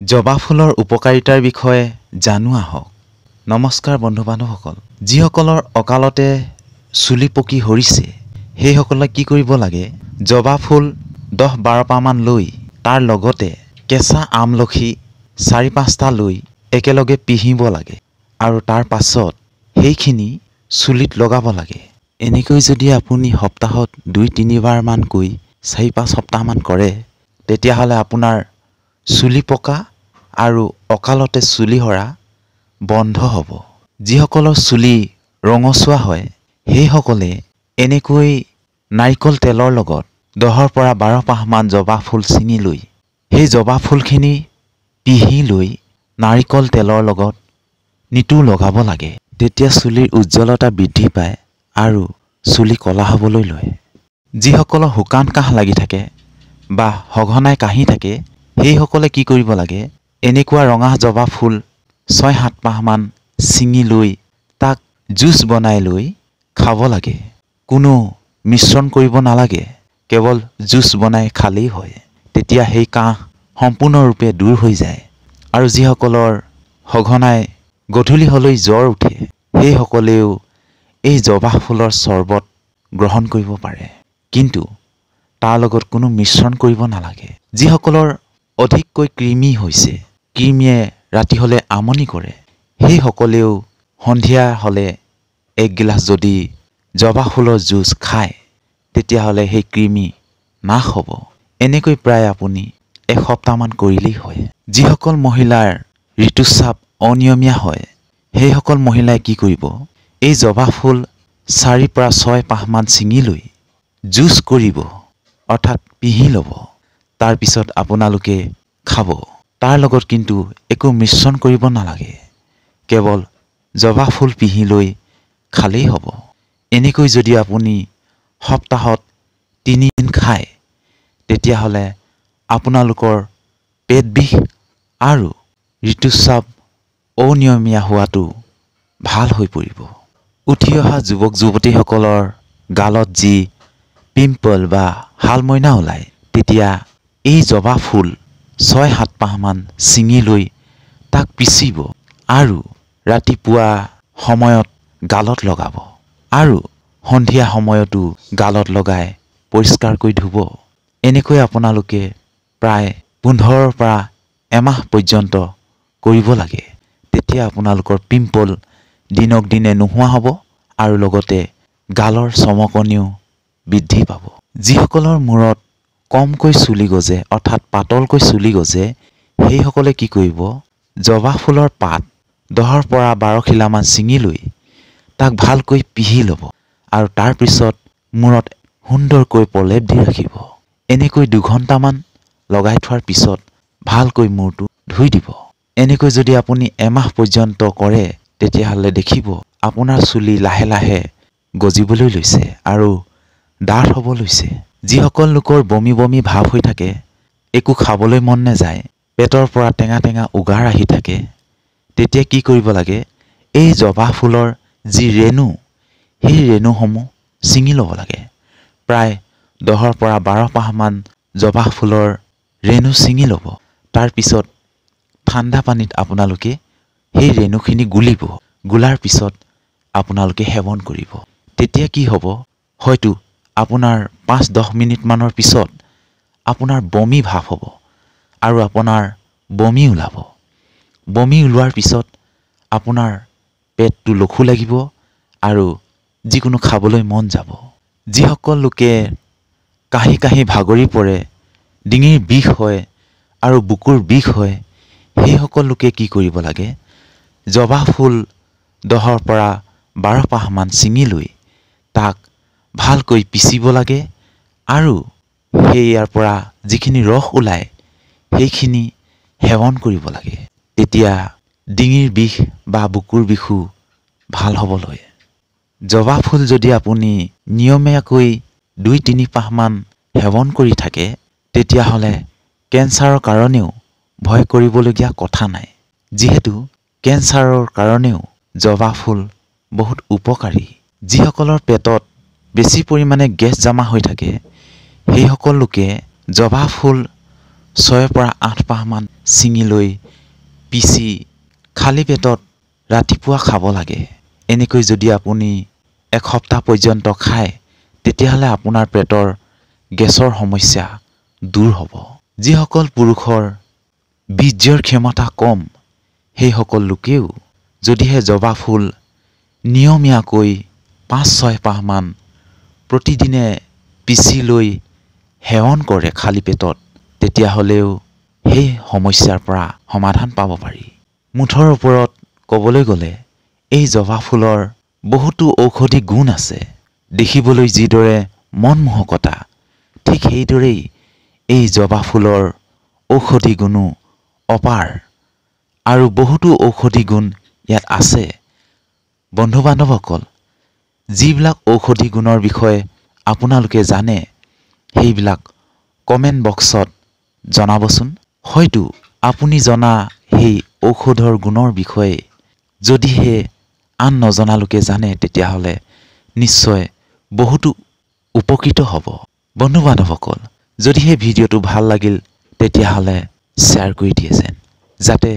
জবা ফুলৰ উপকাৰিতাৰ বিষয়ে জানো আহক। নমস্কাৰ বন্ধু বান্ধৱসকল, যিসকলৰ অকালতে চুলি পকি সৰিছে সেইসকলে কি কৰিব লাগে, জবা ফুল 10-12 পাহমান লৈ তাৰ লগতে কেঁচা আমলখি 4-5টা লৈ একেলগে পিহিব লাগে আৰু তাৰ পাছত সেইখিনি চুলিত লগাব লাগে। এনেকৈ যদি আপুনি সপ্তাহত 2-3 বাৰমানকৈ 4-5 সপ্তাহমান কৰে, তেতিয়াহ'লে আপোনাৰ চুলি পকা আৰু অকালতে চুলি সৰা বন্ধ হ'ব। যিসকলৰ চুলি ৰঙচুৱা হয় সেইসকলে এনেকৈ নাৰিকল তেলৰ লগত 10-12 পাহমান জবা ফুল ছিঙি লৈ সেই জবা ফুলখিনি পিহি লৈ নাৰিকল তেলৰ লগত নিতৌ লগাব লাগে। তেতিয়া চুলিৰ উজ্জ্বলতা বৃদ্ধি পায় আৰু চুলি ক'লা হ'বলৈ লয়। যিসকলৰ শুকান কাহ লাগি থাকে বা সঘনাই কাহি থাকে সেইসকলে কি কৰিব লাগে, এনেকুৱা ৰঙা জবা ফুল 6-7 পাহমান ছিঙি লৈ তাক জুচ বনাই লৈ খাব লাগে। কোনো মিশ্ৰণ কৰিব নালাগে, কেৱল জুচ বনাই খালেই হয়। তেতিয়া সেই কাহ সম্পূৰ্ণৰূপে দূৰ হৈ যায়। আৰু যিসকলৰ সঘনাই গধূলি হ'লেই জ্বৰ উঠে সেইসকলেও এই জবা ফুলৰ চৰ্বত গ্ৰহণ কৰিব পাৰে, কিন্তু তাৰ লগত কোনো মিশ্ৰণ কৰিব নালাগে। যিসকলৰ অধিককৈ কৃমি হৈছে, কৃমিয়ে ৰাতি হ'লে আমনি কৰে, সেইসকলেও সন্ধিয়া হ'লে 1 গিলাচ যদি জবা ফুলৰ জুচ খায় তেতিয়াহ'লে সেই কৃমি নাশ হ'ব। এনেকৈ প্ৰায় আপুনি এসপ্তাহমান কৰিলেই হয়। যিসকল মহিলাৰ ঋতুস্ৰাৱ অনিয়মীয়া হয় সেইসকল মহিলাই কি কৰিব, এই জবা ফুল 4-6 পাহমান ছিঙি লৈ জুচ কৰিব, অৰ্থাৎ পিহি ল'ব। তাৰপিছত আপোনালোকে খাব। তাৰ লগত কিন্তু একো মিশ্ৰণ কৰিব নালাগে, কেৱল জবা ফুল পিহি লৈ খালেই হ'ব। এনেকৈ যদি আপুনি সপ্তাহত 3 দিন খায় তেতিয়াহ'লে আপোনালোকৰ পেট বিষ আৰু ঋতুস্ৰাৱ অনিয়মীয়া হোৱাটো ভাল হৈ পৰিব। উঠি অহা যুৱক যুৱতীসকলৰ গালত যি পিম্পল বা হালমইনা ওলায়, তেতিয়া এই জবা ফুল 6-7 পাহমান ছিঙি লৈ তাক পিচিব আৰু ৰাতিপুৱা সময়ত গালত লগাব আৰু সন্ধিয়া সময়তো গালত লগাই পৰিষ্কাৰকৈ ধুব। এনেকৈ আপোনালোকে প্ৰায় 15ৰ পৰা এমাহ পৰ্যন্ত কৰিব লাগে। তেতিয়া আপোনালোকৰ পিম্পল দিনক দিনে নোহোৱা হ'ব আৰু লগতে গালৰ চমকনিও বৃদ্ধি পাব। যিসকলৰ মূৰত কমকৈ চুলি গজে, অৰ্থাৎ পাতলকৈ চুলি গজে, সেইসকলে কি কৰিব, জবা ফুলৰ পাত 10-12 খিলামান ছিঙি লৈ তাক ভালকৈ পিহি ল'ব আৰু তাৰপিছত মূৰত সুন্দৰকৈ প্ৰলেপ দি ৰাখিব। এনেকৈ 2 ঘণ্টামান লগাই থোৱাৰ পিছত ভালকৈ মূৰটো ধুই দিব। এনেকৈ যদি আপুনি এমাহ পৰ্যন্ত কৰে তেতিয়াহ'লে দেখিব আপোনাৰ চুলি লাহে লাহে গজিবলৈ লৈছে আৰু ডাঠ হ'ব লৈছে। যিসকল লোকৰ বমি বমি ভাৱ হৈ থাকে, একো খাবলৈ মন নাযায়, পেটৰ পৰা টেঙা টেঙা উগাৰ আহি থাকে, তেতিয়া কি কৰিব লাগে, এই জবা ফুলৰ যি ৰেণু সেই ৰেণুসমূহ ছিঙি ল'ব লাগে। প্ৰায় 10-12 পাহমান জবা ফুলৰ ৰেণু ছিঙি ল'ব। তাৰপিছত ঠাণ্ডা পানীত আপোনালোকে সেই ৰেণুখিনি গুলিব। গুলাৰ পিছত আপোনালোকে সেৱন কৰিব। তেতিয়া কি হ'ব, হয়তো আপোনাৰ 5-10 মিনিটমানৰ পিছত আপোনাৰ বমি ভাৱ হ'ব আৰু আপোনাৰ বমি ওলাব। বমি ওলোৱাৰ পিছত আপোনাৰ পেটটো লঘু লাগিব আৰু যিকোনো খাবলৈ মন যাব। যিসকল লোকে কাহি কাহি ভাগৰি পৰে, ডিঙিৰ বিষ হয় আৰু বুকুৰ বিষ হয়, সেইসকল লোকে কি কৰিব লাগে, জবা ফুল 10-12 পাহমান ছিঙি লৈ তাক ভালকৈ পিচিব লাগে আৰু ইয়াৰ পৰা যিখিনি ৰস ওলায় সেইখিনি সেৱন কৰিব লাগে। তেতিয়া ডিঙিৰ বিষ বা বুকুৰ বিষো ভাল হ'ব লয়। জবা ফুল যদি আপুনি নিয়মীয়াকৈ 2-3 পাহমান সেৱন কৰি থাকে তেতিয়াহ'লে কেঞ্চাৰৰ কাৰণেও ভয় কৰিবলগীয়া কথা নাই। যিহেতু কেঞ্চাৰৰ কাৰণেও জবা ফুল বহুত উপকাৰী। যিসকলৰ পেটত বেছি পৰিমাণে গেছ জমা হৈ থাকে সেইসকল লোকে জবা ফুল 6 পৰা 8 পাহমান ছিঙি লৈ পিচি খালী পেটত ৰাতিপুৱা খাব লাগে। এনেকৈ যদি আপুনি এসপ্তাহ পৰ্যন্ত খায় তেতিয়াহ'লে আপোনাৰ পেটৰ গেছৰ সমস্যা দূৰ হ'ব। যিসকল পুৰুষৰ বীৰ্যৰ ক্ষমতা কম সেইসকল লোকেও যদিহে জবা ফুল নিয়মীয়াকৈ 5-6 পাহমান প্ৰতিদিনে পিচি লৈ সেৱন কৰে খালী পেটত তেতিয়াহ'লেও সেই সমস্যাৰ পৰা সমাধান পাব পাৰি। মুঠৰ ওপৰত ক'বলৈ গ'লে এই জবা ফুলৰ বহুতো ঔষধি গুণ আছে। দেখিবলৈ যিদৰে মনমোহকতা ঠিক সেইদৰেই এই জবা ফুলৰ ঔষধি গুণো অপাৰ আৰু বহুতো ঔষধি গুণ ইয়াত আছে। বন্ধু বান্ধৱসকল, যিবিলাক ঔষধি গুণৰ বিষয়ে আপোনালোকে জানে সেইবিলাক কমেণ্ট বক্সত জনাবচোন। হয়তো আপুনি জনা সেই ঔষধৰ গুণৰ বিষয়ে যদিহে আন নজনা লোকে জানে তেতিয়াহ'লে নিশ্চয় বহুতো উপকৃত হ'ব। বন্ধু বান্ধৱসকল, যদিহে ভিডিঅ'টো ভাল লাগিল তেতিয়াহ'লে শ্বেয়াৰ কৰি দিয়ে যেন, যাতে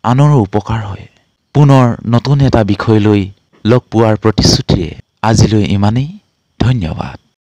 আনৰো উপকাৰ হয়। পুনৰ নতুন এটা বিষয় লৈ লগ পোৱাৰ প্ৰতিশ্ৰুতিৰে আজিলৈ ইমানেই। ধন্যবাদ।